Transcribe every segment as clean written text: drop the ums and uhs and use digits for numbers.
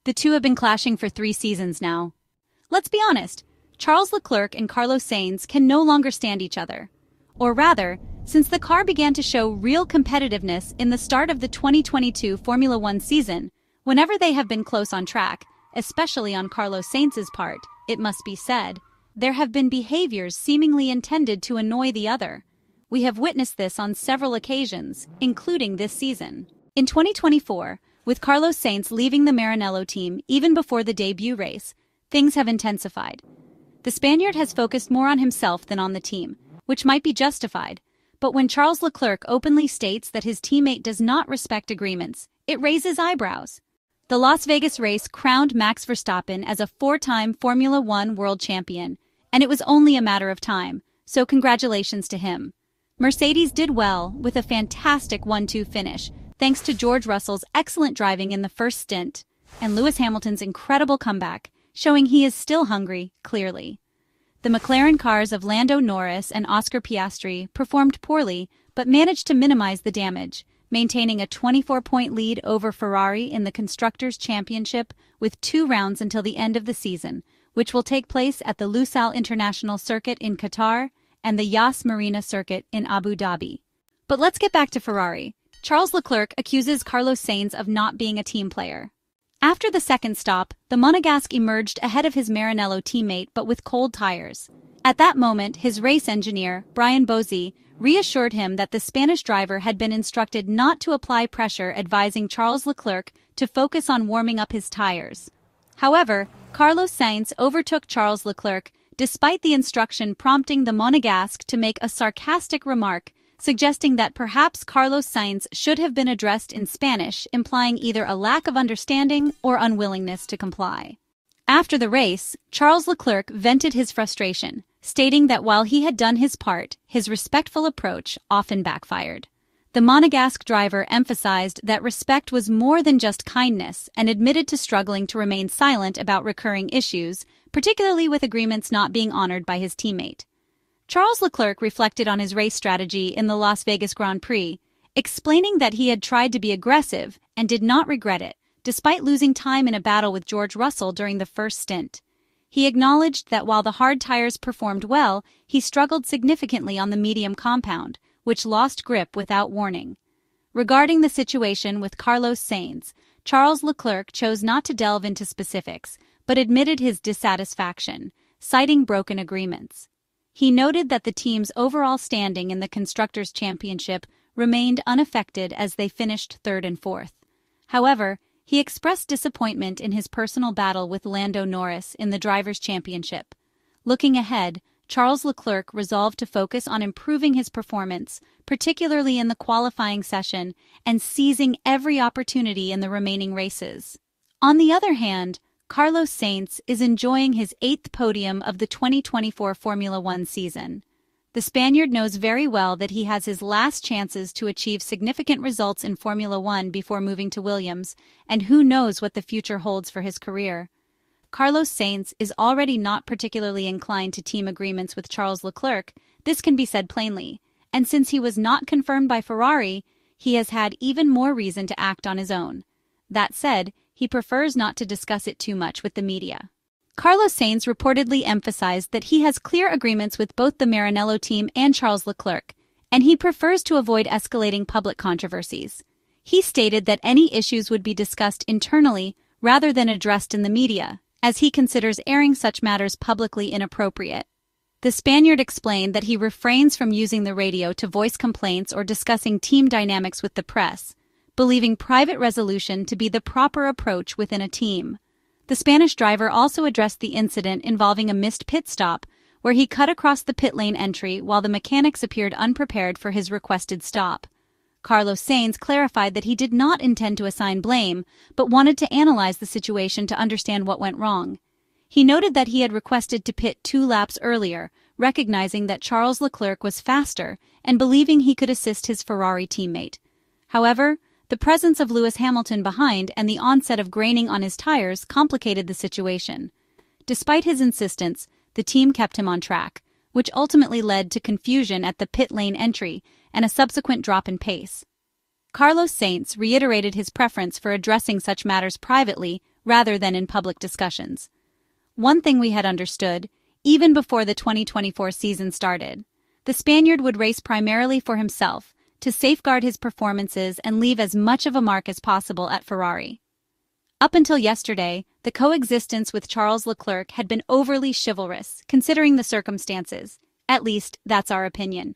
The two have been clashing for 3 seasons now. Let's be honest, Charles Leclerc and Carlos Sainz can no longer stand each other. Or rather, since the car began to show real competitiveness in the start of the 2022 Formula One season, whenever they have been close on track, especially on Carlos Sainz's part, it must be said, there have been behaviors seemingly intended to annoy the other. We have witnessed this on several occasions, including this season. In 2024, with Carlos Sainz leaving the Maranello team even before the debut race, things have intensified. The Spaniard has focused more on himself than on the team, which might be justified, but when Charles Leclerc openly states that his teammate does not respect agreements, it raises eyebrows. The Las Vegas race crowned Max Verstappen as a 4-time Formula One world champion, and it was only a matter of time, so congratulations to him. Mercedes did well, with a fantastic 1-2 finish, thanks to George Russell's excellent driving in the first stint, and Lewis Hamilton's incredible comeback, showing he is still hungry, clearly. The McLaren cars of Lando Norris and Oscar Piastri performed poorly, but managed to minimize the damage, maintaining a 24-point lead over Ferrari in the Constructors' Championship with 2 rounds until the end of the season, which will take place at the Lusail International Circuit in Qatar and the Yas Marina Circuit in Abu Dhabi. But let's get back to Ferrari. Charles Leclerc accuses Carlos Sainz of not being a team player. After the second stop, the Monegasque emerged ahead of his Maranello teammate but with cold tires. At that moment, his race engineer, Brian Bozzi, reassured him that the Spanish driver had been instructed not to apply pressure, advising Charles Leclerc to focus on warming up his tires. However, Carlos Sainz overtook Charles Leclerc, despite the instruction prompting the Monegasque to make a sarcastic remark, suggesting that perhaps Carlos Sainz should have been addressed in Spanish, implying either a lack of understanding or unwillingness to comply. After the race, Charles Leclerc vented his frustration, stating that while he had done his part, his respectful approach often backfired. The Monegasque driver emphasized that respect was more than just kindness and admitted to struggling to remain silent about recurring issues, particularly with agreements not being honored by his teammate. Charles Leclerc reflected on his race strategy in the Las Vegas Grand Prix, explaining that he had tried to be aggressive and did not regret it, despite losing time in a battle with George Russell during the first stint. He acknowledged that while the hard tires performed well, he struggled significantly on the medium compound, which lost grip without warning. Regarding the situation with Carlos Sainz, Charles Leclerc chose not to delve into specifics, but admitted his dissatisfaction, citing broken agreements. He noted that the team's overall standing in the Constructors' Championship remained unaffected as they finished 3rd and 4th. However, he expressed disappointment in his personal battle with Lando Norris in the Drivers' Championship. Looking ahead, Charles Leclerc resolved to focus on improving his performance, particularly in the qualifying session, and seizing every opportunity in the remaining races. On the other hand, Carlos Sainz is enjoying his 8th podium of the 2024 Formula One season. The Spaniard knows very well that he has his last chances to achieve significant results in Formula One before moving to Williams, and who knows what the future holds for his career. Carlos Sainz is already not particularly inclined to team agreements with Charles Leclerc, this can be said plainly, and since he was not confirmed by Ferrari, he has had even more reason to act on his own. That said, he prefers not to discuss it too much with the media. Carlos Sainz reportedly emphasized that he has clear agreements with both the Maranello team and Charles Leclerc, and he prefers to avoid escalating public controversies. He stated that any issues would be discussed internally rather than addressed in the media, as he considers airing such matters publicly inappropriate. The Spaniard explained that he refrains from using the radio to voice complaints or discussing team dynamics with the press, believing private resolution to be the proper approach within a team. The Spanish driver also addressed the incident involving a missed pit stop, where he cut across the pit lane entry while the mechanics appeared unprepared for his requested stop. Carlos Sainz clarified that he did not intend to assign blame, but wanted to analyze the situation to understand what went wrong. He noted that he had requested to pit 2 laps earlier, recognizing that Charles Leclerc was faster and believing he could assist his Ferrari teammate. However, the presence of Lewis Hamilton behind and the onset of graining on his tires complicated the situation. Despite his insistence, the team kept him on track, which ultimately led to confusion at the pit lane entry and a subsequent drop in pace. Carlos Sainz reiterated his preference for addressing such matters privately rather than in public discussions. One thing we had understood, even before the 2024 season started, the Spaniard would race primarily for himself, to safeguard his performances and leave as much of a mark as possible at Ferrari. Up until yesterday, the coexistence with Charles Leclerc had been overly chivalrous, considering the circumstances. At least, that's our opinion.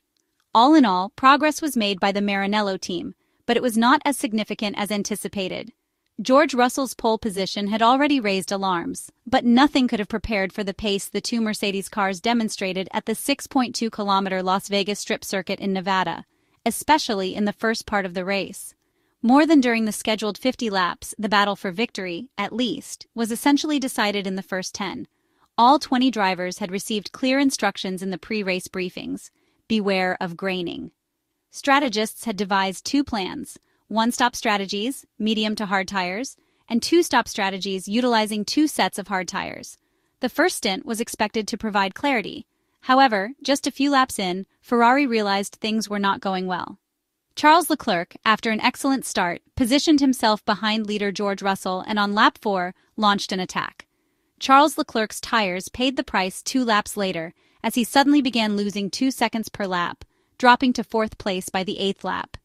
All in all, progress was made by the Maranello team, but it was not as significant as anticipated. George Russell's pole position had already raised alarms, but nothing could have prepared for the pace the two Mercedes cars demonstrated at the 6.2-kilometer Las Vegas Strip circuit in Nevada, especially in the first part of the race. More than during the scheduled 50 laps, the battle for victory, at least, was essentially decided in the first 10. All 20 drivers had received clear instructions in the pre-race briefings. Beware of graining. Strategists had devised two plans: one-stop strategies, medium to hard tires, and two-stop strategies utilizing two sets of hard tires. The first stint was expected to provide clarity. However, just a few laps in, Ferrari realized things were not going well. Charles Leclerc, after an excellent start, positioned himself behind leader George Russell and on lap 4 launched an attack. Charles Leclerc's tires paid the price 2 laps later as he suddenly began losing 2 seconds per lap, dropping to 4th place by the 8th lap.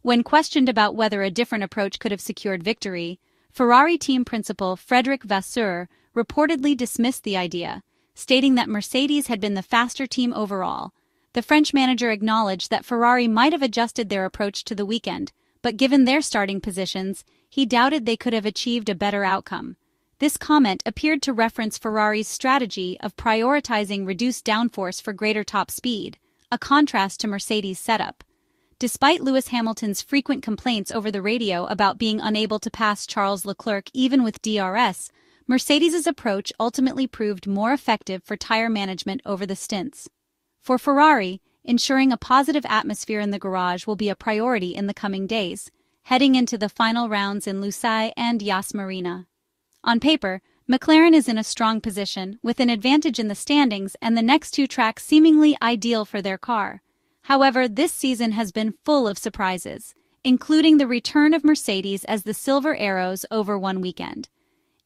When questioned about whether a different approach could have secured victory, Ferrari team principal Frédéric Vasseur reportedly dismissed the idea, stating that Mercedes had been the faster team overall. The French manager acknowledged that Ferrari might have adjusted their approach to the weekend, but given their starting positions, he doubted they could have achieved a better outcome. This comment appeared to reference Ferrari's strategy of prioritizing reduced downforce for greater top speed, a contrast to Mercedes' setup. Despite Lewis Hamilton's frequent complaints over the radio about being unable to pass Charles Leclerc even with DRS, Mercedes' approach ultimately proved more effective for tire management over the stints. For Ferrari, ensuring a positive atmosphere in the garage will be a priority in the coming days, heading into the final rounds in Lusail and Yas Marina. On paper, McLaren is in a strong position, with an advantage in the standings and the next two tracks seemingly ideal for their car. However, this season has been full of surprises, including the return of Mercedes as the Silver Arrows over one weekend.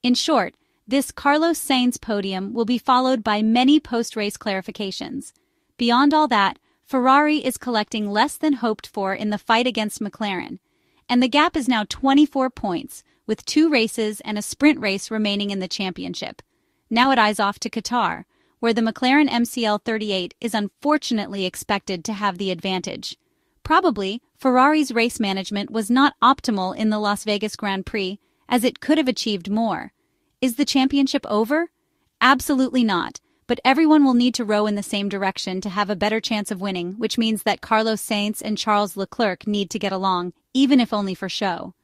In short, this Carlos Sainz podium will be followed by many post-race clarifications. Beyond all that, Ferrari is collecting less than hoped for in the fight against McLaren, and the gap is now 24 points, with 2 races and a sprint race remaining in the championship. Now it eyes off to Qatar, where the McLaren MCL 38 is unfortunately expected to have the advantage. Probably, Ferrari's race management was not optimal in the Las Vegas Grand Prix, as it could have achieved more. Is the championship over? Absolutely not, but everyone will need to row in the same direction to have a better chance of winning, which means that Carlos Sainz and Charles Leclerc need to get along, even if only for show.